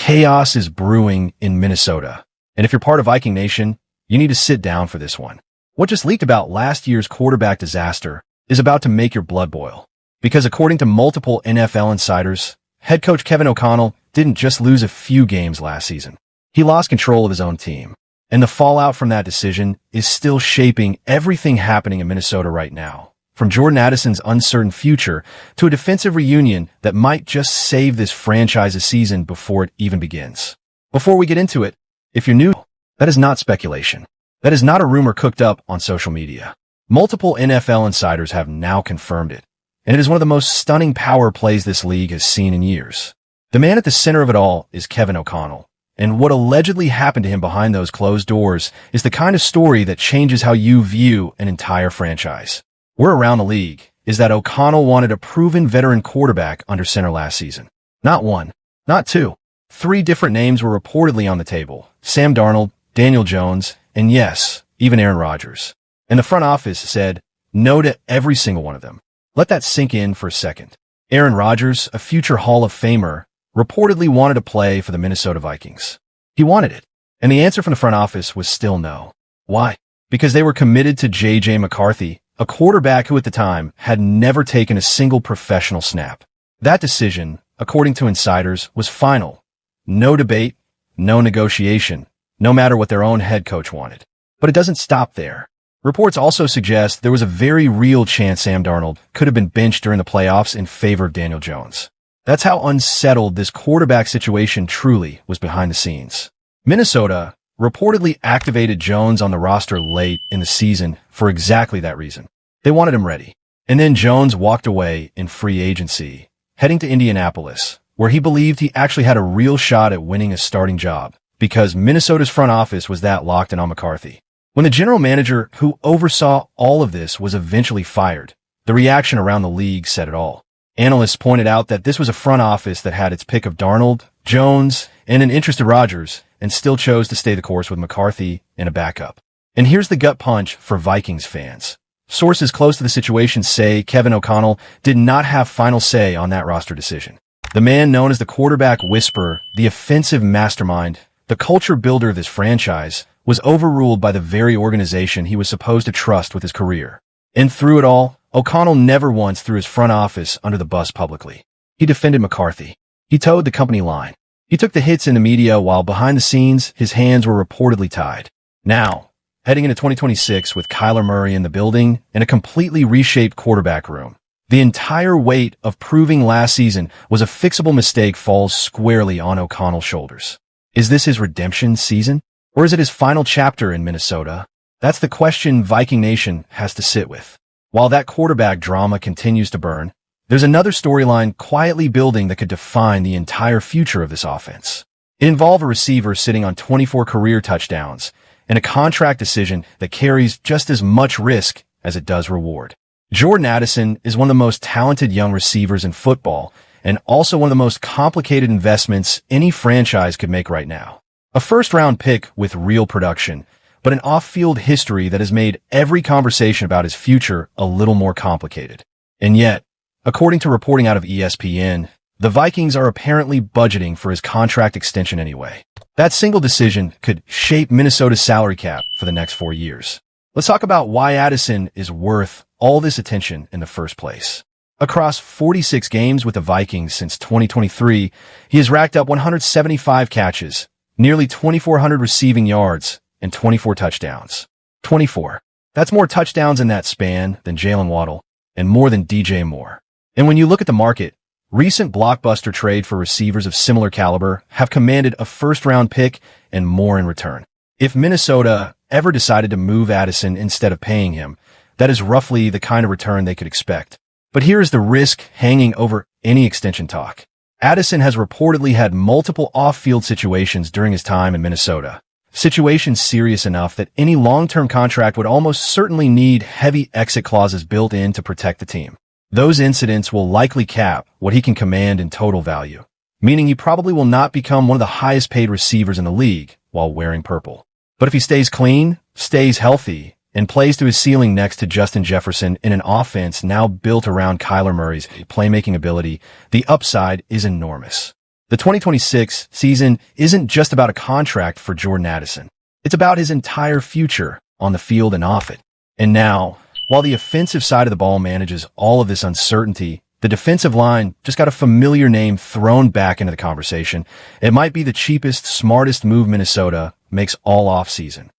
chaos is brewing in Minnesota. And if you're part of Viking Nation, you need to sit down for this one. What just leaked about last year's quarterback disaster is about to make your blood boil. Because according to multiple NFL insiders, head coach Kevin O'Connell didn't just lose a few games last season. He lost control of his own team. And the fallout from that decision is still shaping everything happening in Minnesota right now. From Jordan Addison's uncertain future to a defensive reunion that might just save this franchise's season before it even begins. Before we get into it, if you're new, that is not speculation. That is not a rumor cooked up on social media. Multiple NFL insiders have now confirmed it, and it is one of the most stunning power plays this league has seen in years. The man at the center of it all is Kevin O'Connell, and what allegedly happened to him behind those closed doors is the kind of story that changes how you view an entire franchise. Word around the league is that O'Connell wanted a proven veteran quarterback under center last season. Not one, not two. 3 different names were reportedly on the table: Sam Darnold, Daniel Jones, and yes, even Aaron Rodgers. And the front office said no to every single one of them. Let that sink in for a second. Aaron Rodgers, a future Hall of Famer, reportedly wanted to play for the Minnesota Vikings. He wanted it. And the answer from the front office was still no. Why? Because they were committed to J.J. McCarthy, a quarterback who at the time had never taken a single professional snap. That decision, according to insiders, was final. No debate, no negotiation, no matter what their own head coach wanted. But it doesn't stop there. Reports also suggest there was a very real chance Sam Darnold could have been benched during the playoffs in favor of Daniel Jones. That's how unsettled this quarterback situation truly was behind the scenes. Minnesota reportedly activated Jones on the roster late in the season for exactly that reason. They wanted him ready. And then Jones walked away in free agency, heading to Indianapolis, where he believed he actually had a real shot at winning a starting job, because Minnesota's front office was that locked in on McCarthy. When the general manager who oversaw all of this was eventually fired, the reaction around the league said it all. Analysts pointed out that this was a front office that had its pick of Darnold, Jones, and an interested Rodgers, and still chose to stay the course with McCarthy and a backup. And here's the gut punch for Vikings fans. Sources close to the situation say Kevin O'Connell did not have final say on that roster decision. The man known as the quarterback whisperer, the offensive mastermind, the culture builder of this franchise, was overruled by the very organization he was supposed to trust with his career. And through it all, O'Connell never once threw his front office under the bus publicly. He defended McCarthy. He towed the company line. He took the hits in the media while behind the scenes, his hands were reportedly tied. Now, heading into 2026 with Kyler Murray in the building and a completely reshaped quarterback room, the entire weight of proving last season was a fixable mistake falls squarely on O'Connell's shoulders. Is this his redemption season? Or is it his final chapter in Minnesota? That's the question Viking Nation has to sit with. While that quarterback drama continues to burn, there's another storyline quietly building that could define the entire future of this offense. It involves a receiver sitting on 24 career touchdowns and a contract decision that carries just as much risk as it does reward. Jordan Addison is one of the most talented young receivers in football and also one of the most complicated investments any franchise could make right now. A first-round pick with real production, but an off-field history that has made every conversation about his future a little more complicated. And yet, according to reporting out of ESPN, the Vikings are apparently budgeting for his contract extension anyway. That single decision could shape Minnesota's salary cap for the next 4 years. Let's talk about why Addison is worth all this attention in the first place. Across 46 games with the Vikings since 2023, he has racked up 175 catches, nearly 2,400 receiving yards, and 24 touchdowns. 24. That's more touchdowns in that span than Jalen Waddle, and more than DJ Moore. And when you look at the market, recent blockbuster trade for receivers of similar caliber have commanded a first-round pick and more in return. If Minnesota ever decided to move Addison instead of paying him, that is roughly the kind of return they could expect. But here is the risk hanging over any extension talk. Addison has reportedly had multiple off-field situations during his time in Minnesota. Situations serious enough that any long-term contract would almost certainly need heavy exit clauses built in to protect the team. Those incidents will likely cap what he can command in total value, meaning he probably will not become one of the highest paid receivers in the league while wearing purple. But if he stays clean, stays healthy, and plays to his ceiling next to Justin Jefferson in an offense now built around Kyler Murray's playmaking ability, the upside is enormous. The 2026 season isn't just about a contract for Jordan Addison. It's about his entire future on the field and off it. And now, while the offensive side of the ball manages all of this uncertainty, the defensive line just got a familiar name thrown back into the conversation. It might be the cheapest, smartest move Minnesota makes all offseason.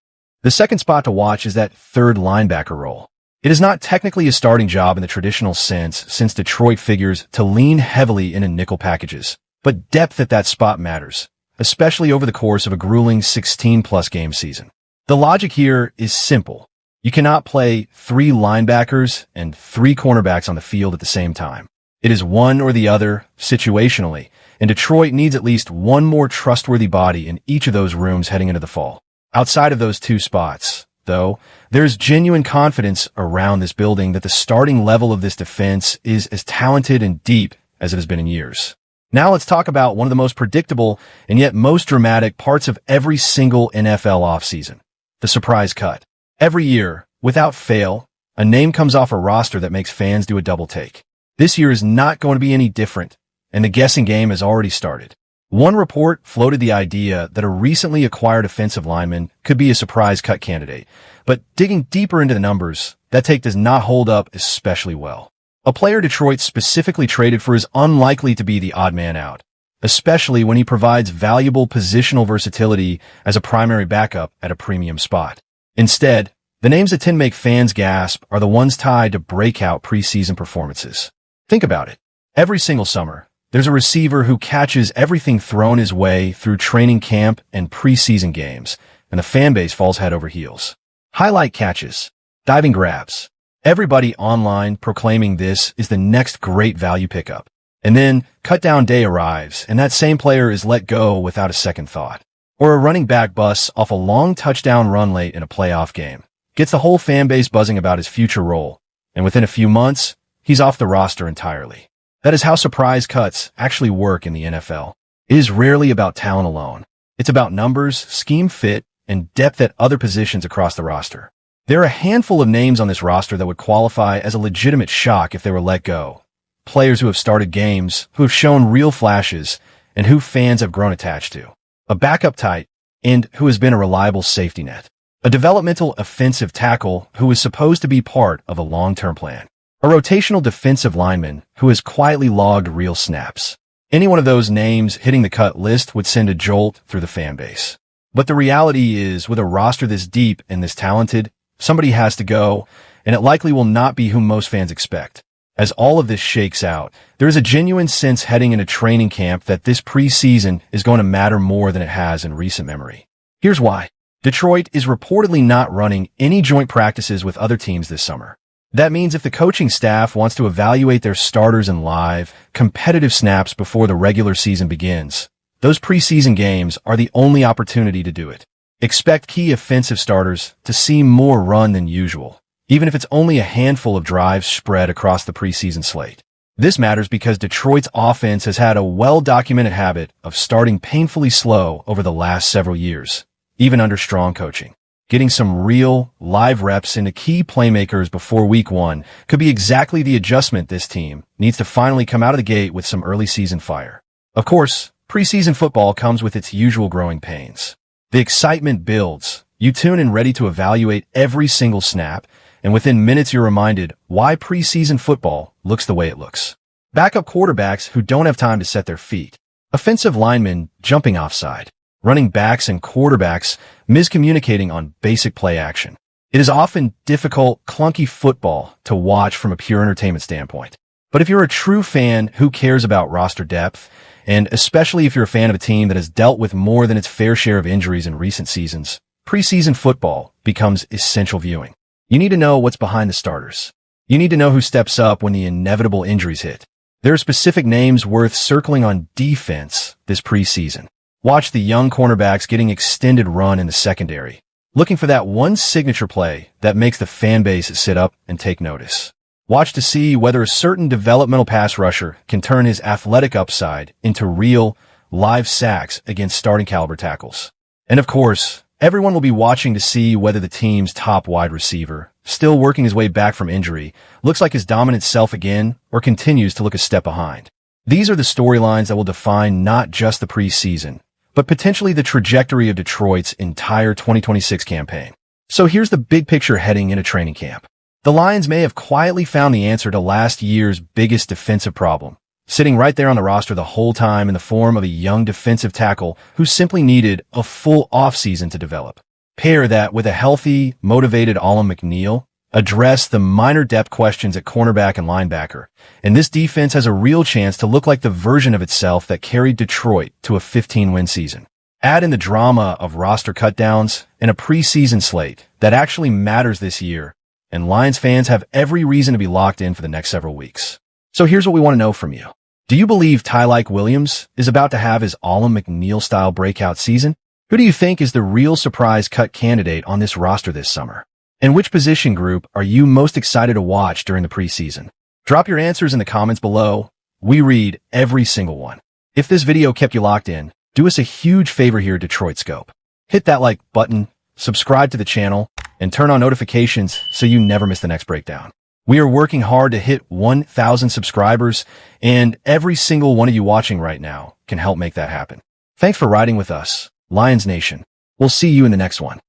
The second spot to watch is that third linebacker role. It is not technically a starting job in the traditional sense, since Detroit figures to lean heavily into nickel packages. But depth at that spot matters, especially over the course of a grueling 16-plus game season. The logic here is simple. You cannot play 3 linebackers and 3 cornerbacks on the field at the same time. It is one or the other, situationally, and Detroit needs at least one more trustworthy body in each of those rooms heading into the fall. Outside of those 2 spots, though, there is genuine confidence around this building that the starting level of this defense is as talented and deep as it has been in years. Now let's talk about one of the most predictable and yet most dramatic parts of every single NFL offseason, the surprise cut. Every year, without fail, a name comes off a roster that makes fans do a double take. This year is not going to be any different, and the guessing game has already started. One report floated the idea that a recently acquired offensive lineman could be a surprise cut candidate, but digging deeper into the numbers, that take does not hold up especially well. A player Detroit specifically traded for is unlikely to be the odd man out, especially when he provides valuable positional versatility as a primary backup at a premium spot. Instead, the names that tend to make fans gasp are the ones tied to breakout preseason performances. Think about it. Every single summer, there's a receiver who catches everything thrown his way through training camp and preseason games, and the fan base falls head over heels. Highlight catches, diving grabs. Everybody online proclaiming this is the next great value pickup. And then cut down day arrives, and that same player is let go without a second thought. Or a running back busts off a long touchdown run late in a playoff game, gets the whole fan base buzzing about his future role, and within a few months, he's off the roster entirely. That is how surprise cuts actually work in the NFL. It is rarely about talent alone. It's about numbers, scheme fit, and depth at other positions across the roster. There are a handful of names on this roster that would qualify as a legitimate shock if they were let go. Players who have started games, who have shown real flashes, and who fans have grown attached to. A backup tight end who has been a reliable safety net. A developmental offensive tackle who is supposed to be part of a long-term plan. A rotational defensive lineman who has quietly logged real snaps. Any one of those names hitting the cut list would send a jolt through the fan base. But the reality is, with a roster this deep and this talented, somebody has to go, and it likely will not be who most fans expect. As all of this shakes out, there is a genuine sense heading into training camp that this preseason is going to matter more than it has in recent memory. Here's why. Detroit is reportedly not running any joint practices with other teams this summer. That means if the coaching staff wants to evaluate their starters in live, competitive snaps before the regular season begins, those preseason games are the only opportunity to do it. Expect key offensive starters to see more run than usual, even if it's only a handful of drives spread across the preseason slate. This matters because Detroit's offense has had a well-documented habit of starting painfully slow over the last several years, even under strong coaching. Getting some real, live reps into key playmakers before week 1 could be exactly the adjustment this team needs to finally come out of the gate with some early season fire. Of course, preseason football comes with its usual growing pains. The excitement builds. You tune in ready to evaluate every single snap, and within minutes you're reminded why preseason football looks the way it looks. Backup quarterbacks who don't have time to set their feet. Offensive linemen jumping offside. Running backs and quarterbacks miscommunicating on basic play action. It is often difficult, clunky football to watch from a pure entertainment standpoint. But if you're a true fan who cares about roster depth, and especially if you're a fan of a team that has dealt with more than its fair share of injuries in recent seasons, preseason football becomes essential viewing. You need to know what's behind the starters. You need to know who steps up when the inevitable injuries hit. There are specific names worth circling on defense this preseason. Watch the young cornerbacks getting extended run in the secondary, looking for that one signature play that makes the fan base sit up and take notice. Watch to see whether a certain developmental pass rusher can turn his athletic upside into real, live sacks against starting caliber tackles. And of course, everyone will be watching to see whether the team's top wide receiver, still working his way back from injury, looks like his dominant self again or continues to look a step behind. These are the storylines that will define not just the preseason, but potentially the trajectory of Detroit's entire 2026 campaign. So here's the big picture heading into training camp. The Lions may have quietly found the answer to last year's biggest defensive problem, sitting right there on the roster the whole time in the form of a young defensive tackle who simply needed a full offseason to develop. Pair that with a healthy, motivated Alan McNeil, address the minor depth questions at cornerback and linebacker, and this defense has a real chance to look like the version of itself that carried Detroit to a 15-win season. Add in the drama of roster cutdowns and a preseason slate that actually matters this year, and Lions fans have every reason to be locked in for the next several weeks. So here's what we want to know from you. Do you believe Tyleik Williams is about to have his Alan McNeil-style breakout season? Who do you think is the real surprise cut candidate on this roster this summer? And which position group are you most excited to watch during the preseason? Drop your answers in the comments below. We read every single one. If this video kept you locked in, do us a huge favor here at Detroit Scope. Hit that like button, subscribe to the channel, and turn on notifications so you never miss the next breakdown. We are working hard to hit 1,000 subscribers, and every single one of you watching right now can help make that happen. Thanks for riding with us, Lions Nation. We'll see you in the next one.